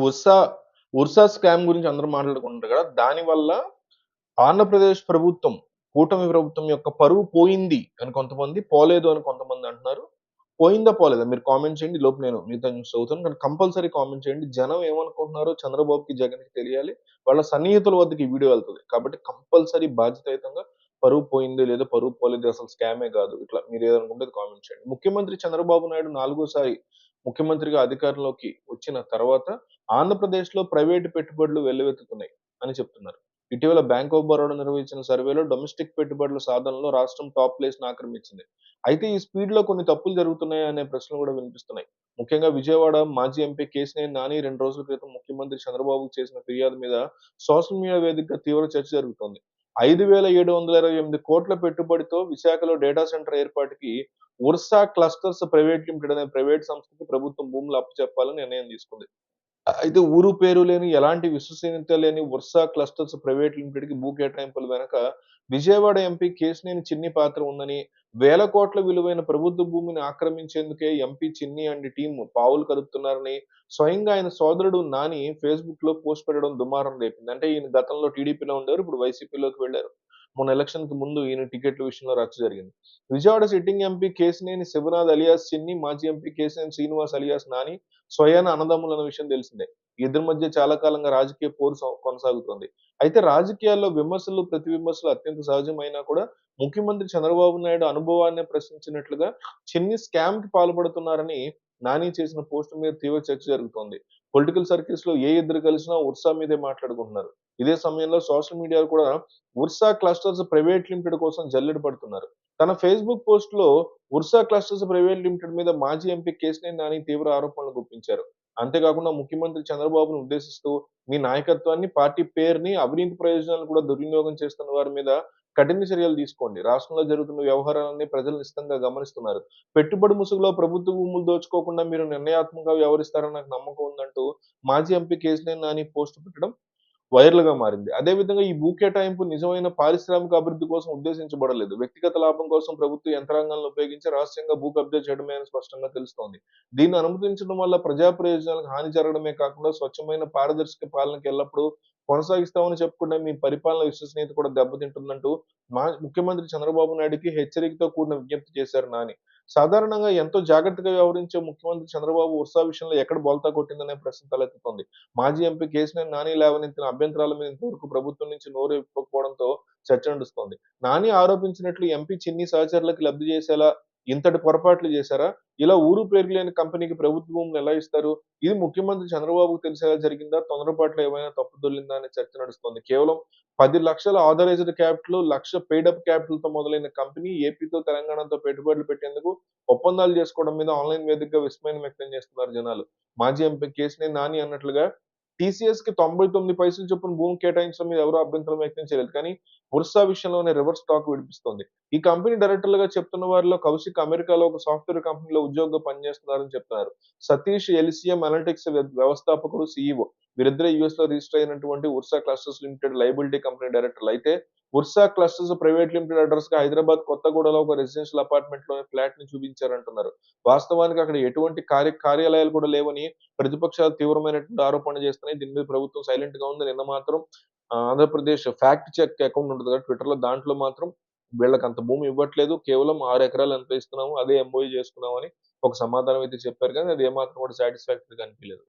Ursa, Ursa scam గురించి అందరూ మాట్లాడుకుంటున్నారు కదా! దానివల్ల ఆంధ్రప్రదేశ్ ప్రభుత్వం, కూటమి ప్రభుత్వం యొక్క పరువు పోయింది అని కొంతమంది, పోలేదు అని కొంతమంది అంటున్నారు. పోయిందా? పోలేదా? మీరు కామెంట్ చేయండి. ఈలోపు నేను మిగతా న్యూస్ చదువుతాను. కానీ కంపల్సరీ కామెంట్ చేయండి. జనం ఏమనుకుంటున్నారో చంద్రబాబుకి, జగన్‌కి తెలియాలి. వాళ్ళ సన్నిహితుల వద్దకి ఈ వీడియో వెళ్తది. కాబట్టి కంపల్సరీ బాధ్యతాయుతంగా పరువు పోయింది, లేదా పరువు పోలేదు, అసలు స్కామే కాదు. ఇట్లా మీరేదనుకుంటే అది కామెంట్ చేయండి. ముఖ్యమంత్రి చంద్రబాబు నాయుడు నాలుగోసారి ముఖ్యమంత్రిగా అధికారంలోకి వచ్చిన తర్వాత ఆంధ్రప్రదేశ్‌లో ప్రైవేటు పెట్టుబడులు వెల్లువెత్తుతున్నాయి అని చెప్తున్నారు. ఇటీవల బ్యాంక్ ఆఫ్ బరోడా నిర్వహించిన సర్వేలో డొమెస్టిక్ పెట్టుబడుల సాధనలో రాష్ట్రం టాప్ ప్లేస్‌ని ఆక్రమించింది. అయితే ఈ స్పీడ్‌లో కొన్ని తప్పులు జరుగుతున్నాయా అనే ప్రశ్నలు గూడా వినిపిస్తున్నాయి. ముఖ్యంగా విజయవాడ మాజీ ఎంపీ కేశినేని నాని 2 రోజుల క్రితం ముఖ్యమంత్రి చంద్రబాబుకు చేసిన ఫిర్యాదు మీద సోషల్ మీడియా వేదికగా తీవ్ర చర్చ జరుగుతోంది. 5,728 కోట్ల పెట్టుబడితో విశాఖలో డేటా సెంటర్ ఏర్పాటుకి ఉర్సా క్లస్టర్స్ ప్రైవేట్ లిమిటెడ్ అనే ప్రైవేట్ సంస్థకి ప్రభుత్వం భూములు అప్పచెప్పాలని నిర్ణయం తీసుకుంది. అయితే ఊరు పేరు లేని, ఎలాంటి విశ్వసనీయత లేని వర్సా క్లస్టర్స్ ప్రైవేట్ లిమిటెడ్‌కి భూ కేటాయింపుల వెనక విజయవాడ ఎంపీ కేశినేని చిన్ని పాత్ర ఉందని, వేల కోట్ల విలువైన ప్రభుత్వ భూమిని ఆక్రమించేందుకే ఎంపీ చిన్ని అండ్ టీమ్ పావులు కదుపుతున్నారని స్వయంగా ఆయన సోదరుడు నాని ఫేస్‌బుక్‌లో పోస్ట్ పెట్టడం దుమారం రేపింది. అంటే ఈయన గతంలో టీడీపీలో ఉండేవారు. ఇప్పుడు వైసీపీలోకి వెళ్లారు. మొన్న ఎలక్షన్‌కి ముందు ఈయన టికెట్ల విషయంలో రచ్చ జరిగింది. Vijayawada sitting MP Kesineni Sivanath alias Chinni, మాజీ ఎంపీ కేశినేని శ్రీనివాస్ అలియాస్ నాని స్వయాన అన్నదమ్ములన్న విషయం తెలిసిందే. ఇద్దరి మధ్య చాలా కాలంగా రాజకీయ పోరు కొనసాగుతోంది. అయితే రాజకీయాల్లో విమర్శలు, ప్రతి విమర్శలు అత్యంత సహజమైనా కూడా ముఖ్యమంత్రి చంద్రబాబు నాయుడు అనుభవాన్నే ప్రశ్నించినట్లుగా చిన్ని స్కామ్‌కి పాల్పడుతున్నారని నాని చేసిన పోస్ట్ మీద తీవ్ర చర్చ జరుగుతోంది. పొలిటికల్ సర్కిల్స్‌లో ఏ ఇద్దరు కలిసినా ఉర్సా మీదే మాట్లాడుకుంటున్నారు. ఇదే సమయంలో సోషల్ మీడియాలో కూడా ఉర్సా క్లస్టర్స్ ప్రైవేట్ లిమిటెడ్ కోసం జల్లెడ పడుతున్నారు. తన ఫేస్‌బుక్ పోస్ట్‌లో ఉర్సా క్లస్టర్స్ ప్రైవేట్ లిమిటెడ్ మీద మాజీ ఎంపీ కేశినేని నాని తీవ్ర ఆరోపణలు గుప్పించారు. అంతేకాకుండా ముఖ్యమంత్రి చంద్రబాబును ఉద్దేశిస్తూ మీ నాయకత్వాన్ని, పార్టీ పేరుని అవినీతి ప్రయోజనాలను కూడా దుర్వినియోగం చేస్తున్న వారి మీద కఠిన చర్యలు తీసుకోండి. రాష్ట్రంలో జరుగుతున్న వ్యవహారాలన్నీ ప్రజలు నిశితంగా గమనిస్తున్నారు. పెట్టుబడి ముసుగులో ప్రభుత్వ భూములు దోచుకోకుండా మీరు నిర్ణయాత్మకంగా వ్యవహరిస్తారని నాకు నమ్మకం ఉందంటూ మాజీ ఎంపీ కేశినేని నాని పోస్ట్ పెట్టడం వైరల్‌గా మారింది. అదే విధంగా ఈ భూ కేటాయింపు నిజమైన పారిశ్రామిక అభివృద్ధి కోసం ఉద్దేశించబడలేదు. వ్యక్తిగత లాభం కోసం ప్రభుత్వ యంత్రాంగాలను ఉపయోగించి రహస్యంగా భూ కబ్జా చేయడమే అని స్పష్టంగా తెలుస్తోంది. దీన్ని అనుమతించడం వల్ల ప్రజా ప్రయోజనాలకు హాని జరగడమే కాకుండా స్వచ్ఛమైన పారదర్శక పాలనకి ఎల్లప్పుడూ కొనసాగిస్తామని చెప్పుకునే మీ పరిపాలన విశ్వసనీయత కూడా దెబ్బతింటుందంటూ ముఖ్యమంత్రి చంద్రబాబు నాయుడుకి హెచ్చరికతో కూడిన విజ్ఞప్తి చేశారు నాని. సాధారణంగా ఎంతో జాగ్రత్తగా వ్యవహరించే ముఖ్యమంత్రి చంద్రబాబు ఉర్సా విషయంలో ఎక్కడ బోల్తా కొట్టిందనే ప్రశ్న తలెత్తుతోంది. మాజీ ఎంపీ కేశినేని నాని లేవనెత్తిన అభ్యంతరాల మీద ఇంతవరకు ప్రభుత్వం నుంచి నోరు విప్పకపోవడంతో చర్చ నడుస్తోంది. నాని ఆరోపించినట్లు ఎంపీ చిన్ని సహచరులకు లబ్ధి చేసేలా ఇంతటి పొరపాట్లు చేశారా? ఇలా ఊరు పేరు లేని కంపెనీకి ప్రభుత్వ భూములు ఎలా ఇస్తారు? ఇది ముఖ్యమంత్రి చంద్రబాబుకు తెలిసేలా జరిగిందా? తొందరపాటులో ఏమైనా తప్పు దొర్లిందా అనే చర్చ నడుస్తోంది. కేవలం 10,00,000 ఆథరైజ్డ్ క్యాపిటల్, 1,00,000 పెయిడ్ అప్ క్యాపిటల్‌తో మొదలైన కంపెనీ ఏపీతో, తెలంగాణతో పెట్టుబడులు పెట్టేందుకు ఒప్పందాలు చేసుకోవడం మీద ఆన్‌లైన్ వేదికగా విస్మయం వ్యక్తం చేస్తున్నారు జనాలు. మాజీ ఎంపీ కేశినేని నాని అన్నట్లుగా టీసీఎస్‌కి 99 పైసలు చొప్పున భూమి కేటాయించడం మీద ఎవరు అభ్యంతరం వ్యక్తం చేయలేదు. కానీ బొత్స విషయంలోనే రివర్స్ టాక్ వినిపిస్తోంది. ఈ కంపెనీ డైరెక్టర్లుగా చెప్తున్న వారిలో కౌశిక్ అమెరికాలో ఒక సాఫ్ట్‌వేర్ కంపెనీలో ఉద్యోగిగా పనిచేస్తున్నారని చెప్తున్నారు. సతీష్ ఎల్‌సీఎం అనలిటిక్స్ వ్యవస్థాపకుడు, సీఈఓ. వీరిద్దరూ యూఎస్‌లో రిజిస్టర్ అయినటువంటి Ursa clusters limited liability company డైరెక్టర్లు. అయితే ఉర్సా క్లస్టర్స్ ప్రైవేట్ లిమిటెడ్ అడ్రెస్‌గా హైదరాబాద్ కొత్తగూడలో ఒక రెసిడెన్షియల్ అపార్ట్‌మెంట్‌లోని ఫ్లాట్‌ని చూపించారంటున్నారు. వాస్తవానికి అక్కడ ఎటువంటి కార్యాలయాలు కూడా లేవని ప్రతిపక్షాలు తీవ్రమైనటువంటి ఆరోపణలు చేస్తున్నాయి. దీని మీద ప్రభుత్వం సైలెంట్‌గా ఉంది. నిన్న మాత్రం ఆంధ్రప్రదేశ్ ఫ్యాక్ట్ చెక్ అకౌంట్ ఉంటది కదా! ట్విట్టర్‌లో దాంట్లో మాత్రం వీళ్ళకంత భూమి ఇవ్వట్లేదు. కేవలం 6 ఎకరాలు ఎంతో ఇస్తున్నాము. అదే ఎంఓయూ చేసుకున్నామని ఒక సమాధానం అయితే చెప్పారు గానీ అది ఏమాత్రం కూడా సాటిస్ఫాక్టరీగా అనిపియలేదు.